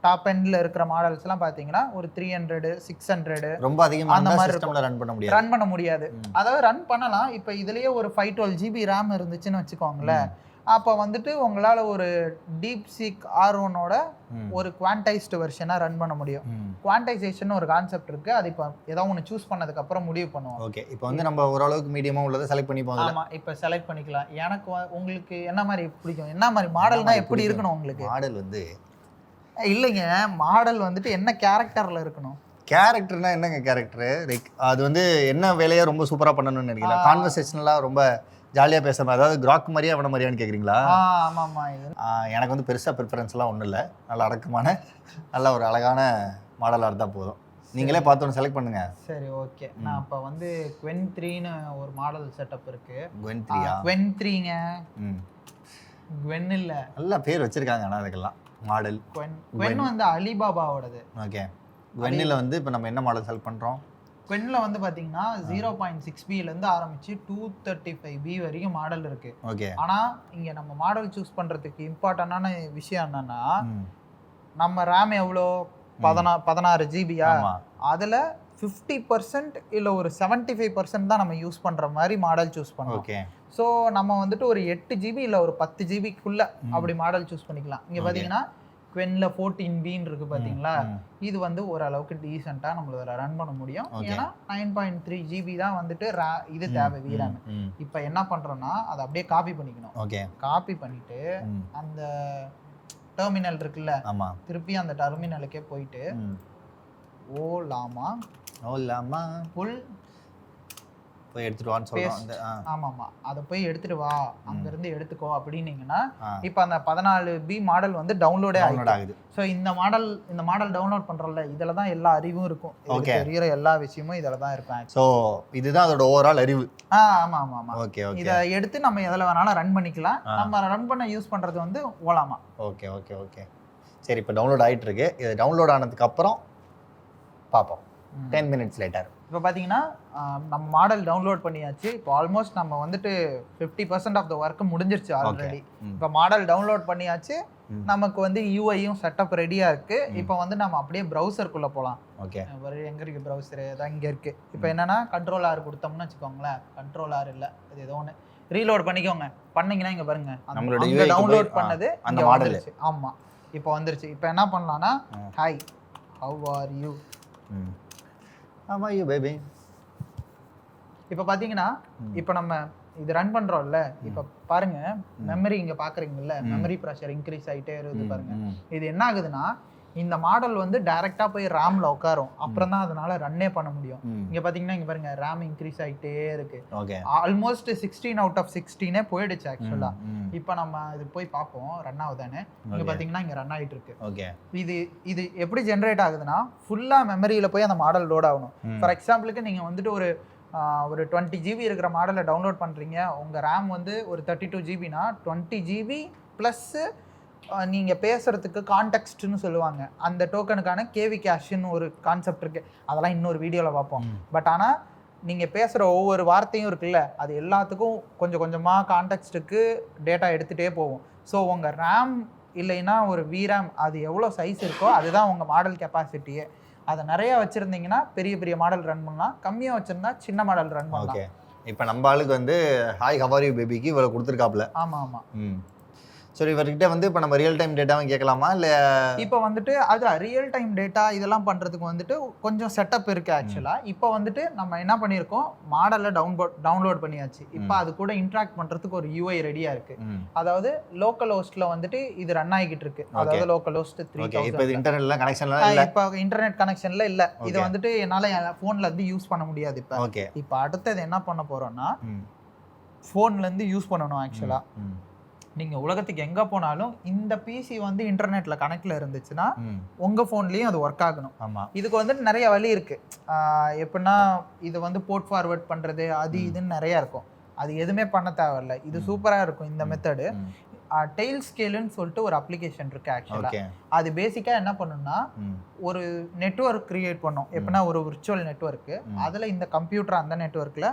டாப் எண்டில் இருக்கிற மாடல்ஸ்லாம் பார்த்தீங்கன்னா ஒரு 300 600 ரொம்ப அதிகமாக அந்த மாதிரி ரன் பண்ண முடியாது. அதாவது ரன் பண்ணலாம். இப்போ இதுலேயே ஒரு 512 GB ரேம் இருந்துச்சுன்னு வச்சுக்கோங்களேன், அப்போ வந்துட்டு உங்களால் ஒரு டீப் சீக் R1ஓட ஒரு குவான்டைஸ்டு வெர்ஷனாக ரன் பண்ண முடியும். குவான்டைசேஷன் ஒரு கான்செப்ட் இருக்குது, அது இப்போ ஏதோ ஒன்று சூஸ் பண்ணதுக்கப்புறம் முடிவு பண்ணுவோம்.
இப்போ வந்து நம்ம ஓரளவுக்கு மீடியமாக உள்ளதை செலக்ட் பண்ணிப்போம்.
ஆமாம், இப்போ செலக்ட் பண்ணிக்கலாம். எனக்கு உங்களுக்கு என்ன மாதிரி பிடிக்கும், என்ன மாதிரி மாடல்னால் எப்படி இருக்கணும் உங்களுக்கு?
மாடல் வந்து
இல்லைங்க, மாடல் வந்துட்டு என்ன கேரக்டரில் இருக்கணும்?
கேரக்டர்னா என்னங்க கேரக்டரு? அது வந்து என்ன வேலையை ரொம்ப சூப்பராக பண்ணணும்னு நினைக்கிறேன். கான்வர்சேஷனலாக ரொம்ப ஜாலியாக பேசுகிறேன். அதாவது கிராக் மாதிரியா அவன மாதிரியான்னு கேட்குறீங்களா?
ஆமாம்மா.
எனக்கு வந்து பெருசாக ப்ரிஃபரன்ஸ்லாம் ஒன்றும் இல்லை. நல்ல அடக்கமான நல்ல ஒரு அழகான மாடலாக இருந்தால் போதும். நீங்களே பார்த்தோன்னு செலக்ட் பண்ணுங்கள்.
சரி, ஓகே. நான் இப்போ வந்து குவென் 3ன்னு ஒரு மாடல் செட்டப் இருக்குது.
குவென் 3யா?
குவென் 3ங்க. குவென் இல்லை,
நல்ல பேர் வச்சுருக்காங்க. ஆனால் அதுக்கெல்லாம் மாடல்
குவென் வந்து அலிபாபாவோடது.
ஓகே. குவென்னில் வந்து இப்போ நம்ம என்ன மாடல் செலக்ட் பண்ணுறோம்?
குவென்னில் வந்து பார்த்தீங்கன்னா 0.6Bலேருந்து ஆரம்பித்து 235B வரைக்கும் மாடல் இருக்குது.
ஓகே.
ஆனால் இங்கே நம்ம மாடல் சூஸ் பண்ணுறதுக்கு இம்பார்ட்டண்டான விஷயம் என்னென்னா, நம்ம ரேம் எவ்வளோ 16 GBயா, அதில் 50% இல்லை ஒரு 75% தான் நம்ம யூஸ் பண்ணுற மாதிரி மாடல் சூஸ் பண்ணுவோம்.
ஓகே.
ஸோ நம்ம வந்துட்டு ஒரு 8 GB இல்லை ஒரு 10 GBக்குள்ளே அப்படி மாடல் சூஸ் பண்ணிக்கலாம். இங்கே பார்த்தீங்கன்னா குவென்ல 14Bன்னு இருக்குது பார்த்தீங்களா, இது வந்து ஓரளவுக்கு டீசெண்டாக நம்மளால ரன் பண்ண முடியும். ஏன்னா 9.3 GB தான் வந்துட்டு இது தேவை VRAM. இப்போ என்ன பண்ணுறோன்னா அதை அப்படியே காப்பி பண்ணிக்கணும்.
ஓகே.
காப்பி பண்ணிவிட்டு அந்த டெர்மினல் இருக்குல்ல, திருப்பி அந்த டெர்மினலுக்கே போயிட்டு ஓலாமா
ஓலாமா
புல்
போய் எடுத்துட்டு வான்னு சொல்றாங்க.
ஆமாம் அதை போய் எடுத்துட்டு வா, அங்கேருந்து எடுத்துக்கோ அப்படின்னீங்கன்னா
ஆ.
இப்போ அந்த 14B மாடல் வந்து டவுன்லோடே
ஆகுது.
ஸோ இந்த மாடல் டவுன்லோட் பண்ணுறோம்ல, இதில் தான் எல்லா அறிவும் இருக்கும்.
Okay.
தெரிகிற எல்லா விஷயமும் இதில் தான் இருக்கும்.
ஸோ இதுதான் அதோட ஓவரால் அறிவு.
ஆமாம்.
ஓகே ஓகே
இதை எடுத்து நம்ம எதில் வேணாலும் ரன் பண்ணிக்கலாம். நம்ம ரன் பண்ண யூஸ் பண்ணுறது வந்து ஓலாமா.
ஓகே ஓகே ஓகே சரி, இப்போ டவுன்லோட் ஆகிட்டு இருக்கு. இது டவுன்லோட் ஆனதுக்கப்புறம் பார்ப்போம் 10 minutes later.
இப்போ பார்த்தீங்கன்னா நம்ம மாடல் டவுன்லோட் பண்ணியாச்சு. இப்போ ஆல்மோஸ்ட் நம்ம வந்துட்டு 50% ஆஃப் த ஒர்க் முடிஞ்சிருச்சு ஆல்ரெடி. இப்போ மாடல் டவுன்லோட் பண்ணியாச்சு. நமக்கு வந்து யூஐயும் செட்டப் ரெடியாக இருக்குது. இப்போ வந்து நம்ம அப்படியே ப்ரௌசருக்குள்ளே போகலாம்.
ஓகே,
எங்கே இருக்குது ப்ரௌசரு? அதான் இங்கே இருக்குது. இப்போ என்னென்னா கண்ட்ரோல் ஆர் கொடுத்தோம்னு வச்சுக்கோங்களேன். கண்ட்ரோல் ஆர் இல்லை, அது ஏதோ ஒன்று ரீலோட் பண்ணிக்கோங்க. பண்ணிங்கன்னா இங்கே பாருங்க, நம்மளோட டவுன்லோட் பண்ணது அந்த மாடல். ஆமாம், இப்போ வந்துருச்சு. இப்போ என்ன பண்ணலான்னா, ஹாய் ஹவ் ஆர் யூ,
ஆமா யூ பேபி.
இப்போ பார்த்தீங்கன்னா இப்போ நம்ம இது ரன் பண்ணுறோம்ல, இப்போ பாருங்க மெமரி இங்கே பார்க்குறீங்கல்ல, மெமரி ப்ரெஷர் இன்க்ரீஸ் ஆகிட்டே இருக்குது பாருங்க. இது என்ன ஆகுதுன்னா, இந்த மாடல் வந்து டைரெக்டாக போய் ரேமில் உட்காரும். அப்புறம் தான் அதனால ரன்னே பண்ண முடியும். இங்கே பார்த்தீங்கன்னா இங்கே பாருங்க, ரேம் இன்க்ரீஸ் ஆகிட்டே இருக்கு. ஆல்மோஸ்ட் 16 out of 16 போயிடுச்சு ஆக்சுவலாக. இப்போ நம்ம இது போய் பார்ப்போம் ரன் ஆகுதானே. இங்கே பார்த்தீங்கன்னா இங்கே ரன் ஆகிட்டு இருக்கு.
ஓகே,
இது எப்படி ஜென்ரேட் ஆகுதுன்னா, ஃபுல்லாக மெமரியில் போய் அந்த மாடல் லோட் ஆகணும். ஃபார் எக்ஸாம்பிளுக்கு நீங்கள் வந்துட்டு ஒரு 20 GB இருக்கிற மாடலை டவுன்லோட் பண்ணுறீங்க. உங்கள் ரேம் வந்து ஒரு 32 GBனா 20 GB ப்ளஸ் நீங்கள் பேசுகிறதுக்கு கான்டெக்ஸ்ட்னு சொல்லுவாங்க. அந்த டோக்கனுக்கான கேவி கேஷ்ன்னு ஒரு கான்செப்ட் இருக்குது. அதெல்லாம் இன்னொரு வீடியோவில் பார்ப்போம். பட் ஆனால் நீங்கள் பேசுகிற ஒவ்வொரு வார்த்தையும் இருக்குல்ல, அது எல்லாத்துக்கும் கொஞ்சம் கொஞ்சமாக கான்டெக்ஸ்ட்டுக்கு டேட்டா எடுத்துகிட்டே போகும். ஸோ உங்கள் ரேம் இல்லைன்னா ஒரு VRAM அது எவ்வளோ சைஸ் இருக்கோ அதுதான் உங்கள் மாடல் கெப்பாசிட்டியே. அதை நிறைய வச்சுருந்தீங்கன்னா பெரிய பெரிய மாடல் ரன் பண்ணலாம். கம்மியாக வச்சுருந்தா சின்ன மாடல் ரன் பண்ணலாம்.
ஓகே, இப்போ நம்ம ஆளுக்கு வந்து ஹாய் ஹவ் ஆர் யூ பேபிக்கு இவ்வளோ கொடுத்துருக்காப்புல.
ஆமாம்.
சரி, இவர்கிட்ட வந்து இப்போ நம்ம ரியல் டைம் டேட்டாவும் கேட்கலாமா இல்லை?
இப்போ வந்துட்டு அது ரியல் டைம் டேட்டா இதெல்லாம் பண்ணுறதுக்கு வந்துட்டு கொஞ்சம் செட்டப் இருக்குது ஆக்சுவலாக. இப்போ வந்துட்டு நம்ம என்ன பண்ணியிருக்கோம், மாடலை டவுன்லோட் பண்ணியாச்சு. இப்போ அது கூட இன்ட்ராக்ட் பண்ணுறதுக்கு ஒரு UI ரெடியாக இருக்குது. அதாவது லோக்கல் ஹோஸ்ட்டில் வந்துட்டு இது ரன் ஆகிக்கிட்டு இருக்கு. அதாவது லோக்கல் ஹோஸ்ட் 3000.
இப்போ இது இன்டர்நெட்ல கனெக்ஷன்லாம் இல்லை.
இப்போ இன்டர்நெட் கனெக்ஷனில் இல்லை. இதை வந்துட்டு என்னால் என் ஃபோனில் இருந்து யூஸ் பண்ண முடியாது. இப்போ
ஓகே,
இப்போ அடுத்தது என்ன பண்ண போகிறோன்னா, ஃபோன்லேருந்து யூஸ் பண்ணணும் ஆக்சுவலாக. நீங்கள் உலகத்துக்கு எங்கே போனாலும் இந்த பிசி வந்து இன்டர்நெட்டில் கனெக்டில் இருந்துச்சுன்னா உங்கள் ஃபோன்லேயும் அது ஒர்க் ஆகணும்.
ஆமாம்,
இதுக்கு வந்துட்டு நிறைய வழி இருக்குது. எப்படின்னா இது வந்து போர்ட் ஃபார்வர்ட் பண்ணுறது அது இதுன்னு நிறையா இருக்கும். அது எதுவுமே பண்ண தேவையில்லை. இது சூப்பராக இருக்கும் இந்த மெத்தடு. டெய்ல் ஸ்கேலுன்னு சொல்லிட்டு ஒரு அப்ளிகேஷன் இருக்குது ஆக்சுவலாக. அது பேசிக்காக என்ன பண்ணுன்னா, ஒரு நெட்வொர்க் கிரியேட் பண்ணும். எப்படின்னா ஒரு விர்ச்சுவல் நெட்வொர்க்கு, அதில் இந்த கம்ப்யூட்டர் அந்த நெட்வொர்க்கில்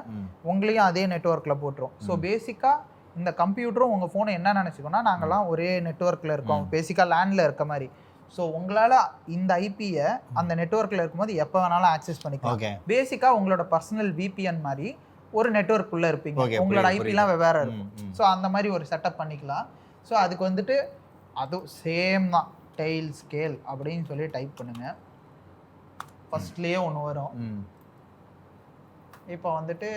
உங்களையும் அதே நெட்வொர்க்கில் போட்டுரும். ஸோ பேசிக்காக இந்த கம்ப்யூட்டரும் உங்கள் ஃபோனை என்ன நினச்சிக்கோன்னா, நாங்கள்லாம் ஒரே நெட்வொர்க்கில் இருக்கோம், பேசிக்காக லேண்டில் இருக்க மாதிரி. ஸோ உங்களால் இந்த ஐபியை அந்த நெட்வொர்க்கில் இருக்கும்போது எப்போ வேணாலும் ஆக்சஸ் பண்ணிக்கலாம். பேசிக்காக உங்களோட பர்சனல் VPN மாதிரி ஒரு நெட்வொர்க்குள்ளே இருப்பீங்க. உங்களோட ஐபிலாம் வேறு இருக்கும். ஸோ அந்த மாதிரி ஒரு செட்டப் பண்ணிக்கலாம். ஸோ அதுக்கு வந்துட்டு அதுவும் சேம் தான், டெய்ல் ஸ்கேல் அப்படின்னு சொல்லி டைப் பண்ணுங்கள். ஃபர்ஸ்ட்லேயே ஒன்று வரும். இப்போ வந்துட்டு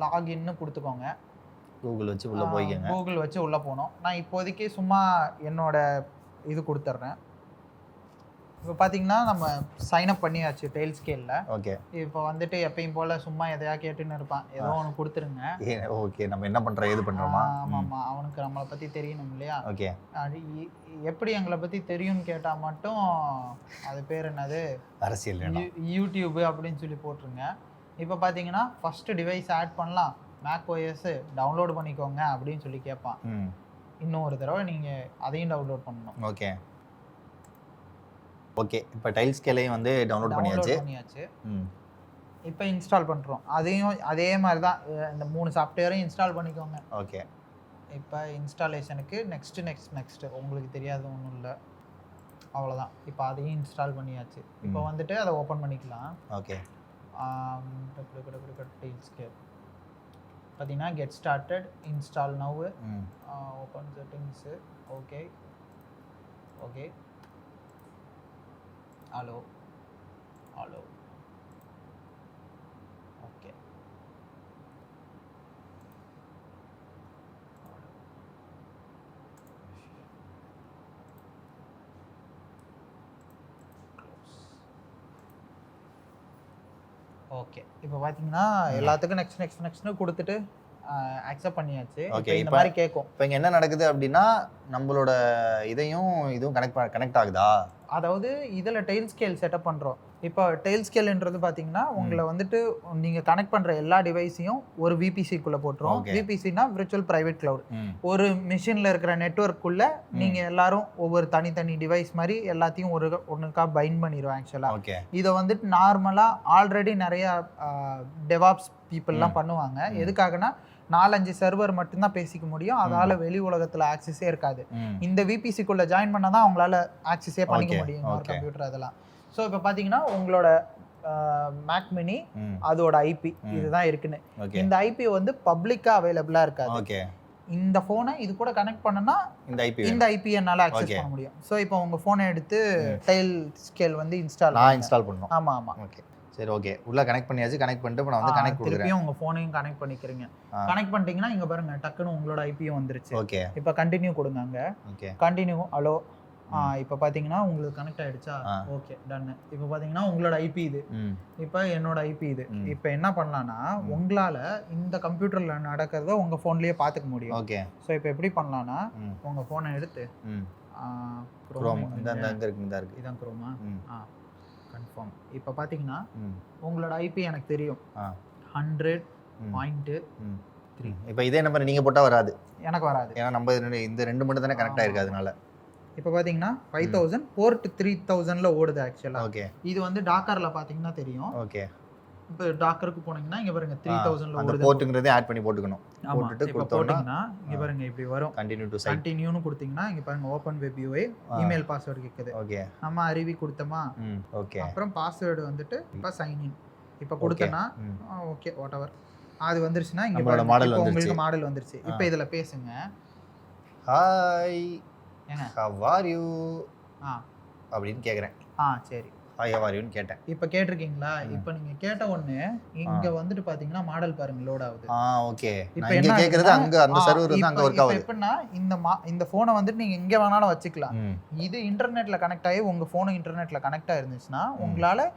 லாகின்னு கொடுத்துக்கோங்க.
கூகுள் வச்சு உள்ளே போய்க்கங்க.
கூகுள் வச்சு உள்ளே போனோம். நான் இப்போதைக்கு சும்மா என்னோட இது கொடுத்துட்றேன். இப்போ பார்த்தீங்கன்னா நம்ம சைன்அப் பண்ணியாச்சு டெய்ல் ஸ்கேலில்.
ஓகே,
இப்போ வந்துட்டு எப்பயும் போல் சும்மா எதையா கேட்டுன்னு இருப்பான். ஏதோ ஒன்று கொடுத்துருங்க.
ஓகே, நம்ம என்ன பண்ணுறோம் ஏது பண்ணுறோமா?
ஆமாம்மா, அவனுக்கு நம்மளை பற்றி தெரியணும் இல்லையா?
ஓகே,
எப்படி எங்களை பற்றி தெரியும்னு கேட்டால் மட்டும் அது பேர் என்னது,
அரசியல்
யூடியூப் அப்படின்னு சொல்லி போட்டுருங்க. இப்போ பார்த்தீங்கன்னா ஃபஸ்ட்டு டிவைஸ் ஆட் பண்ணலாம், macOS டவுன்லோட் பண்ணிக்கோங்க அப்படின்னு சொல்லி கேட்பான். இன்னும் ஒரு தடவை நீங்கள் அதையும் டவுன்லோட் பண்ணணும்.
ஓகே ஓகே, இப்போ டைல் ஸ்கேலையும் வந்து டவுன்லோட் பண்ணியாச்சு.
இப்போ இன்ஸ்டால் பண்ணுறோம். அதையும் அதே மாதிரி தான் இந்த 3 சாஃப்ட்வேரையும் இன்ஸ்டால் பண்ணிக்கோங்க.
ஓகே,
இப்போ இன்ஸ்டாலேஷனுக்கு நெக்ஸ்ட்டு உங்களுக்கு தெரியாது ஒன்றும் இல்லை, அவ்வளோதான். இப்போ அதையும் இன்ஸ்டால் பண்ணியாச்சு. இப்போ வந்துட்டு அதை ஓப்பன் பண்ணிக்கலாம்.
ஓகே,
டெய்ல் ஸ்கேல் பார்த்தீங்கன்னா get started, install now, open settings. Okay okay, hello okay, okay இப்போ பார்த்தீங்கன்னா எல்லாத்துக்கும் நெக்ஸ்ட் கொடுத்துட்டு அக்செப்ட் பண்ணியாச்சு.
Okay,
இந்த மாதிரி கேட்கும்.
இப்போ இங்கே என்ன நடக்குது அப்படின்னா நம்மளோட இதுவும் கனெக்ட் ஆகுதா?
அதாவது இதில் டெய்ல் ஸ்கேல் செட்டப் பண்ணுறோம். இப்போ டெய்ல் ஸ்கேல்ன்றது பார்த்தீங்கன்னா உங்களை வந்துட்டு நீங்கள் கனெக்ட் பண்ணுற எல்லா டிவைஸையும் ஒரு விபிசிக்குள்ளே போட்டுரும். விபிசினா விர்ச்சுவல் ப்ரைவேட் கிளவுட். ஒரு மிஷினில் இருக்கிற நெட்வொர்க்குள்ளே நீங்கள் எல்லாரும் ஒவ்வொரு தனித்தனி டிவைஸ் மாதிரி எல்லாத்தையும் ஒன்றுக்கா பைண்ட் பண்ணிடுவோம். ஆக்சுவலாக இதை வந்துட்டு நார்மலாக ஆல்ரெடி நிறையா டெவாப்ஸ் பீப்புளெலாம் பண்ணுவாங்க. எதுக்காகனா 4-5 சர்வர் மட்டும்தான் பேசிக்க முடியும். அதால வெளி உலகத்துல ஆக்சஸே இருக்காது. இந்த விபிசிக்குள்ள ஜாயின் பண்ணா தான் அவங்களால ஆக்சஸே பண்ணிக்க முடியும் ஒரு கம்ப்யூட்டர் அதெல்லாம். ஸோ இப்போ பார்த்தீங்கன்னா உங்களோட மேக் மினி அதோட ஐபி இதுதான் இருக்குன்னு. இந்த ஐபி வந்து பப்ளிக்கா அவைலபிளா இருக்காது. இந்த ஃபோனை இது கூட கனெக்ட் பண்ணனா இந்த ஐபி என்னால ஆக்சஸ் பண்ண முடியும். ஸோ இப்போ உங்க ஃபோனை எடுத்து டெய்ல் ஸ்கேல் வந்து இன்ஸ்டால் பண்ணணும். ஆமா ஆமா. ஓகே
சரி ஓகே. உள்ள கனெக்ட் பண்ணியாச்சு. கனெக்ட் பண்ணிட்டு இப்போ நான் வந்து கனெக்ட் கொடுக்குறேன்.
திருப்பியும் உங்க ஃபோனையும் கனெக்ட் பண்ணிக்கிறீங்க. கனெக்ட் பண்ணிட்டீங்கன்னா இங்க பாருங்க டக்குன்னு உங்களோட ஐபியும் வந்துருச்சு.
ஓகே.
இப்போ கண்டினியூ கொடுங்க அங்க.
ஓகே.
Continue hello. இப்போ பாத்தீங்கன்னா உங்களுக்கு கனெக்ட் ஆயிடுச்சா? Okay done. இப்போ பாத்தீங்கன்னா உங்களோட ஐபி இது. இப்போ என்னோட ஐபி இது. இப்போ என்ன பண்ணலாம்னா உங்களால இந்த கம்ப்யூட்டர்ல நடக்கிறத உங்க ஃபோன்லயே பாத்துக்க முடியும்.
ஓகே.
ஸோ இப்போ எப்படி பண்ணலாம்னா உங்க ஃபோனை எடுத்து
குரோம் இந்த இருக்கு.
இதான் குரோமா? கன்ஃபார்ம். இப்போ பார்த்தீங்கன்னா உங்களோட ஐபி எனக்கு தெரியும் 100.3.
இப்போ இதே நம்பர் நீங்கள் போட்டால் வராது.
எனக்கு வராது.
ஏன்னா நம்ம இந்த 2 மட்டும் தானே கனெக்ட் ஆயிருக்கு அதனால.
இப்போ பார்த்தீங்கன்னா 5000 போர்ட் 3000ல ஓடுது ஆக்சுவலாக.
ஓகே.
இது வந்து டாக்கரில் பார்த்தீங்கன்னா தெரியும்.
ஓகே.
இப்போ டாக்கருக்கு போனீங்கன்னா இங்க பாருங்க 3000ல
அந்த
ஓடுது.
போர்ட்ங்கறதே ஆட் பண்ணி போட்டுக்கணும். போட்டுட்டு
கொடுத்தோம்னா இங்க பாருங்க இப்படி வரும்.
Continue to side.
கண்டினியூன்னு கொடுத்தீங்கன்னா இங்க பாருங்க open web UI email password கேக்குது.
ஓகே.
நம்ம அறிவி கொடுத்தோமா?
ஓகே.
அப்புறம் பாஸ்வேர்டு வந்துட்டு இப்போ சைன் இன். இப்போ கொடுத்தனா ஓகே வாட் எவர் அது வந்துருச்சுனா இங்க
நம்மளோட மாடல் வந்துருச்சு.
உங்களுக்கு மாடல் வந்துருச்சு. இப்போ இதல பேசுங்க.
ஹாய் how are you அப்படினு கேக்குறேன்.
சரி.
ஹாய் how are you னு கேட்டேன்.
இப்போ கேட்டிருக்கீங்களா? இப்போ நீங்க கேட்ட உடனே இங்க வந்துட்டு பாத்தீங்கன்னா மாடல் பாருங்க லோட் ஆகுது.
ஓகே. நான் இங்க கேக்குறது அங்க அந்த சர்வர் வந்து அங்க வர்க் ஆகுது.
இப்பனா இந்த போனை வந்துட்டு நீங்க எங்க வேணாலும் வச்சுக்கலாம். இது இன்டர்நெட்ல கனெக்ட் ஆகி உங்க போன் இன்டர்நெட்ல கனெக்ட் ஆயிருந்துச்சுனா உங்களால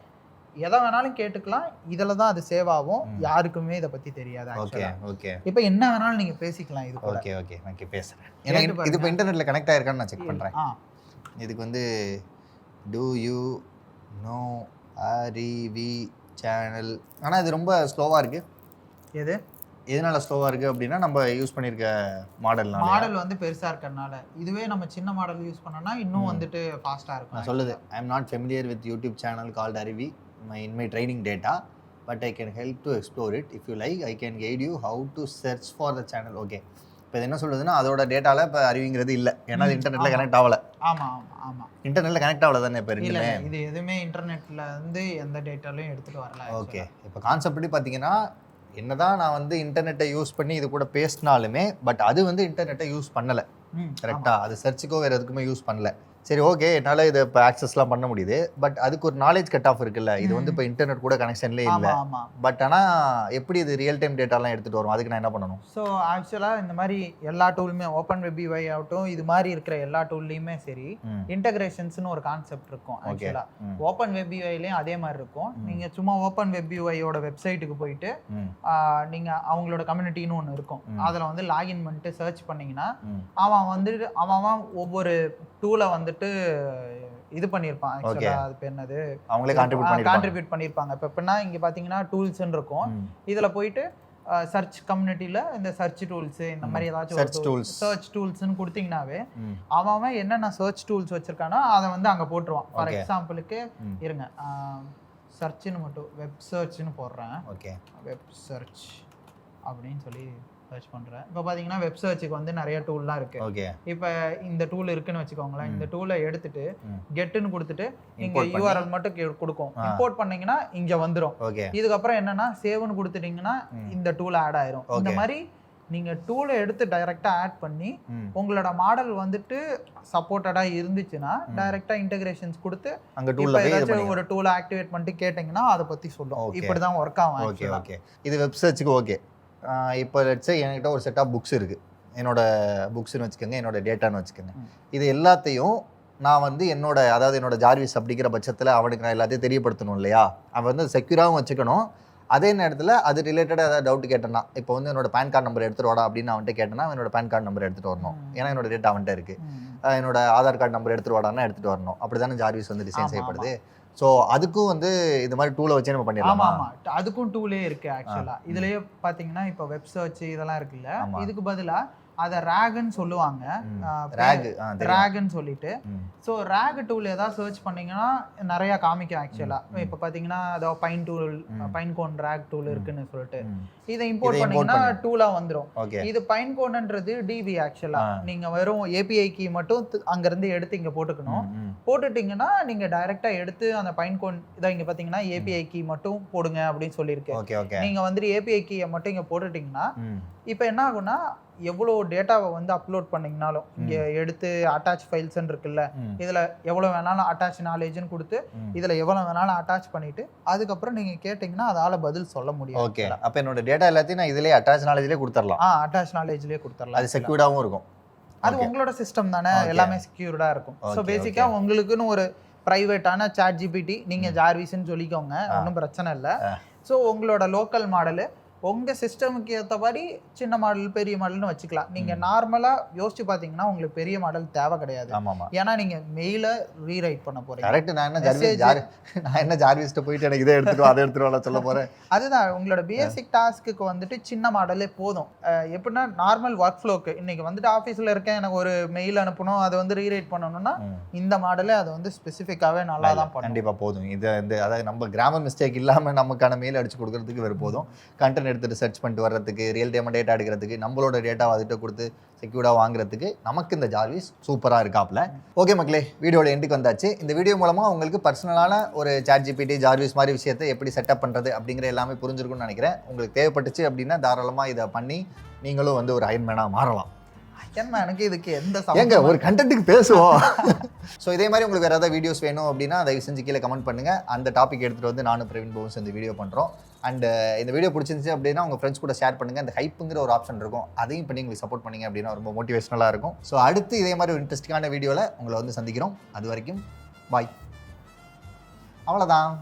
எதை வேணாலும் கேட்டுக்கலாம். இதுல தான் அது சேவ் ஆகும். யாருக்குமே இத பத்தி தெரியாது
ஆக்சுவலா. ஓகே.
இப்போ என்ன வேணாலும் நீங்க பேசிக்கலாம் இது கூட.
ஓகே. நான் பேசுறேன். எனக்கு இது இப்போ இன்டர்நெட்ல கனெக்ட் ஆயிருக்கான்னு நான் செக் பண்றேன். இதுக்கு வந்து do you know REV channel. ஆனா இது ரொம்ப ஸ்லோவா இருக்கு. எதனால ஸ்லோவா இருக்கு அப்படின்னா நம்ம யூஸ் பண்ணிருக்க மாடல்
வந்து பெருசா இருக்கறனால. இதுவே நம்ம சின்ன மாடல் யூஸ் பண்ணனா இன்னும் வந்துட்டு ஃபாஸ்டா இருக்கும்.
நான் சொல்லுது I am not familiar with YouTube channel called REV in my training data but I can help to explore it. If you like I can guide you how to search for the channel. Okay. இப்போ என்ன சொல்றதுன்னா அதோட டேட்டால இப்போ அறிவிங்கிறது இல்ல. ஏன்னா இன்டர்நெட்ல connect ஆகல.
ஆமா.
இன்டர்நெட்ல கனெக்ட் ஆகல தானே இப்போ ரெண்டுமே.
இது எதுமே இன்டர்நெட்ல இருந்து எந்த டேட்டாலையும் எடுத்துட்டு வரல.
ஓகே. இப்போ கான்செப்ட் படி பாத்தீங்கன்னா என்னதான் நான் வந்து இன்டர்நெட்டை யூஸ் பண்ணி இது கூட பேசினாலுமே பட் அது வந்து இன்டர்நெட்டை யூஸ் பண்ணல. கரெக்டா? அது சர்ச்சுக்கோ வேற எதுக்குமே யூஸ் பண்ணல. சரி ஓகே. என்னால் இதை இப்போ ஆக்சஸ்லாம் பண்ண முடியுது. பட் அதுக்கு ஒரு நாலேஜ் கட் ஆஃப் இருக்குல்ல. இது வந்து இப்போ இன்டர்நெட் கூட கனெக்ஷன்லேயே இல்லை. பட் ஆனால் எப்படி இது ரியல் டைம் டேட்டாலாம் எடுத்துகிட்டு வரும்? அதுக்கு நான் என்ன பண்ணணும்?
ஸோ ஆக்சுவலாக இந்த மாதிரி எல்லா டூலுமே ஓப்பன் வெப் யூஐ ஆகட்டும் இது மாதிரி இருக்கிற எல்லா டூல்லையுமே சரி இன்டகிரேஷன்ஸ்னு ஒரு கான்செப்ட் இருக்கும். ஆக்சுவலாக ஓப்பன் வெப் யூஐலையும் அதே மாதிரி இருக்கும். நீங்கள் சும்மா ஓப்பன் வெப் யூஐயோட வெப்சைட்டுக்கு போயிட்டு நீங்கள் அவங்களோட கம்யூனிட்டின்னு ஒன்று இருக்கும். அதில் வந்து லாகின் பண்ணிட்டு சர்ச் பண்ணிங்கன்னா அவன் ஒவ்வொரு டூலை வந்துட்டு இது பண்ணிருப்பான். ஆக்சுவலா அது பேர் என்னது
அவங்களே
கான்ட்ரிபியூட் பண்ணிருப்பாங்க. இப்போ எப்படின்னா இங்க பாத்தீங்கன்னா டூல்ஸ்ன்னு இருக்கும். இதுல போயிட்டு சர்ச் கம்யூனிட்டியில இந்த சர்ச் டூல்ஸ் இந்த மாதிரி ஏதாச்சும் சர்ச் டூல்ஸ்ன்னு கொடுத்தீங்கன்னாவே அவன் என்னென்ன சர்ச் டூல்ஸ் வச்சிருக்கானோ அதை வந்து அங்க போட்டுருவான். ஃபார் எக்ஸாம்பிளுக்கு இருங்க சர்ச்னு மட்டும் வெப் சர்ச்னு போடுறேன். வெப் சர்ச் அப்படின்னு சொல்லி சர்ச் பண்றேன். இப்போ பாத்தீங்கன்னா வெப் சர்ச்சுக்கு வந்து நிறைய டூல்லாம் இருக்கு. இப்போ இந்த டூல் இருக்குன்னு வச்சுக்கோங்களேன். இந்த டூலை எடுத்துட்டு கெட்னு கொடுத்துட்டு நீங்க URL மட்டும் கொடுக்கும். இம்போர்ட் பண்ணீங்கன்னா இங்க வந்துடும். இதுக்கப்புறம் என்னன்னா சேவ்னு கொடுத்துட்டீங்கன்னா இந்த டூல் ஆட் ஆயிரும். இந்த மாதிரி நீங்க டூலை எடுத்து டைரக்டா ஆட் பண்ணி உங்களோட மாடல் வந்துட்டு சப்போர்ட்டடா இருந்துச்சுன்னா டைரக்டா இன்டகிரேஷன்ஸ் கொடுத்து ஒரு டூலை ஆக்டிவேட் பண்ணிட்டு கேட்டீங்கன்னா அதை பத்தி சொல்லும். இப்படிதான் ஒர்க் ஆகும்.
இது வெப் சர்ச்சுக்கு ஓகே. இப்போ லெட்ஸே என்கிட்ட ஒரு செட் ஆஃப் புக்ஸ் இருக்குது. என்னோட புக்ஸ்னு வச்சுக்கோங்க, என்னோட டேட்டான்னு வச்சுக்கோங்க. இது எல்லாத்தையும் நான் வந்து என்னோட ஜார்விஸ் அப்படிங்கிற பட்சத்தில் அவனுக்கு நான் எல்லாத்தையும் தெரியப்படுத்தணும் இல்லையா? அவன் வந்து செக்யூராகவும் வச்சுக்கணும். அதே நேரத்தில் அது ரிலேட்டடாக ஏதாவது டவுட் கேட்டேன்னா இப்போ வந்து என்னோட பேன் கார்டு நம்பர் எடுத்துட்டு வாடா அப்படின்னு அவன்கிட்ட கேட்டேன்னா என்னோட பேன் கார்டு நம்பர் எடுத்துகிட்டு வரணும். ஏன்னா என்னோட டேட்டா அவன்கிட்ட இருக்குது. என்னோட ஆதார் கார்டு நம்பர் எடுத்துட்டு வாடான்னா எடுத்துகிட்டு வரணும். அப்படி தானே ஜார்விஸ் வந்து டிசைன் செய்யப்படுது. ஸோ அதுக்கும் வந்து இந்த மாதிரி டூலை வச்சு நம்ம பண்ணிடலாம்.
ஆமாம், அதுக்கும் டூலே இருக்கு ஆக்சுவலாக. இதுலேயே பார்த்தீங்கன்னா இப்போ வெப் சர்ச் இதெல்லாம் இருக்குல்ல, இதுக்கு பதிலாக அதை ரேகுன்னு சொல்லுவாங்க. ரேகுன்னு சொல்லிட்டு ஸோ ரேக் டூல் ஏதாவது சர்ச் பண்ணீங்கன்னா நிறையா காமிக்கும் ஆக்சுவலாக. இப்போ பார்த்தீங்கன்னா அதாவது pine tool, pine cone rake tool இருக்குன்னு சொல்லிட்டு இதை இம்போர்ட் பண்ணீங்கன்னா டூலாக வந்துடும். இது பைன் கோன்ன்றது டிபி ஆக்சுவலாக. நீங்கள் வெறும் ஏபிஐ கீ மட்டும் அங்கேருந்து எடுத்து இங்கே போட்டுக்கணும். போட்டுட்டிங்கன்னா நீங்கள் டைரெக்டாக எடுத்து அந்த பைன் கோன் இதை இங்கே பார்த்தீங்கன்னா ஏபிஐ கீ மட்டும் போடுங்க அப்படின்னு சொல்லியிருக்கேன். நீங்கள் வந்துட்டு ஏபிஐ கீயை மட்டும் இங்கே போட்டுட்டிங்கன்னா இப்போ என்ன ஆகும்னா எவ்வளோ டேட்டாவை வந்து அப்லோட் பண்ணிங்கனாலும் இங்கே எடுத்து அட்டாச் ஃபைல்ஸ்ன்னு இருக்குல்ல, இதில் எவ்வளோ வேணாலும் அட்டாச் நாலேஜ்னு கொடுத்து இதில் எவ்வளோ வேணாலும் அட்டாச் பண்ணிவிட்டு அதுக்கப்புறம் நீங்கள் கேட்டிங்கன்னா அதால் பதில் சொல்ல முடியும்.
ஓகே, அப்போ என்னோட டேட்டா எல்லாத்தையும் நான் இதிலே அட்டாச் நாலேஜ்லேயே கொடுத்துடலாம்.
அட்டாச் நாலேஜ்லேயே கொடுத்துடலாம்.
அது செக்யூர்டாகவும் இருக்கும்.
அது உங்களோட சிஸ்டம் தானே, எல்லாமே செக்யூர்டாக இருக்கும். ஸோ பேசிக்காக உங்களுக்குன்னு ஒரு ப்ரைவேட்டான சாட் ஜிபிடி நீங்கள் ஜார்விஸ்ன்னு சொல்லிக்கோங்க, ஒன்றும் பிரச்சனை இல்லை. ஸோ உங்களோட லோக்கல் மாடலு உங்கள் சிஸ்டமுக்கு ஏற்றபடி சின்ன மாடல் பெரிய மாடல்னு வச்சுக்கலாம். நீங்கள் நார்மலாக யோசிச்சு பார்த்தீங்கன்னா உங்களுக்கு பெரிய மாடல் தேவை கிடையாது. ஏன்னா நீங்கள் மெயிலை ரீரைட் பண்ண போகிறீங்க.
கரெக்ட். நான் என்ன ஜார்விஸ்ட்டு போயிட்டு எனக்கு இதை எடுத்துட்டு அதை எடுத்துட்டு சொல்ல போகிறேன்.
அதுதான் உங்களோட பேசிக் டாஸ்க்கு வந்துட்டு சின்ன மாடலே போதும். எப்படின்னா நார்மல் ஒர்க் ஃப்ளோக்கு இன்றைக்கி வந்துட்டு ஆஃபீஸில் இருக்கேன், எனக்கு ஒரு மெயில் அனுப்பணும், அதை வந்து ரீரைட் பண்ணணும்னா இந்த மாடலே அதை வந்து ஸ்பெசிஃபிக்காகவே நல்லா தான் பண்ணும்.
கண்டிப்பாக போதும். இது அதாவது நம்ம கிராமர் மிஸ்டேக் இல்லாமல் நமக்கான மெயில் அடிச்சு கொடுக்கறதுக்கு வேறு போதும். கண்டென்ட் எடுத்துட்டு சர்ச் பண்ணிட்டு வர்றதுக்கு, ரியல் டைம் டேட்டா எடுக்கிறதுக்கு, நம்மளோட டேட்டா அதுகிட்ட கொடுத்து செக்யூர்டாக வாங்குறதுக்கு நமக்கு இந்த ஜார்விஸ் சூப்பராக இருக்காப்ல. ஓகே மக்களே, வீடியோட எண்டுக்கு வந்தாச்சு. இந்த வீடியோ மூலமாக உங்களுக்கு பர்சனலான ஒரு சாட் ஜிபிடி ஜார்விஸ் மாதிரி விஷயத்தை எப்படி செட்டப் பண்ணுறது அப்படிங்கிற எல்லாமே புரிஞ்சிருக்கும்னு நினைக்கிறேன். உங்களுக்கு தேவைப்பட்டுச்சு அப்படின்னா தாராளமாக இதை பண்ணி நீங்களும் வந்து ஒரு அயன்மேனாக மாறலாம்.
எனக்கு இதுக்கு எந்த
ஏங்க ஒரு கண்டென்ட்டுக்கு பேசுவோம். ஸோ இதே மாதிரி உங்களுக்கு வேறு ஏதாவது வீடியோஸ் வேணும் அப்படின்னா தயவு செஞ்சு கீழே கமெண்ட் பண்ணுங்கள். அந்த டாபிக் எடுத்துகிட்டு வந்து நானும் பிரவீன் போவும் இந்த வீடியோ பண்ணுறோம். அண்ட் இந்த வீடியோ பிடிச்சிருந்துச்சு அப்படின்னா உங்கள் ஃப்ரெண்ட்ஸ் கூட ஷேர் பண்ணுங்கள். அந்த ஹைப்புங்கிற ஒரு ஆப்ஷன் இருக்கும், அதையும் பண்ணி உங்களுக்கு சப்போர்ட் பண்ணிங்க அப்படின்னா ரொம்ப மோட்டிவேஷனலாக இருக்கும். ஸோ அடுத்து இதே மாதிரி ஒரு இன்ட்ரெஸ்டிங்கான வீடியோவில் உங்களை வந்து சந்திக்கிறோம். அது வரைக்கும் பாய். அவ்வளோதான்.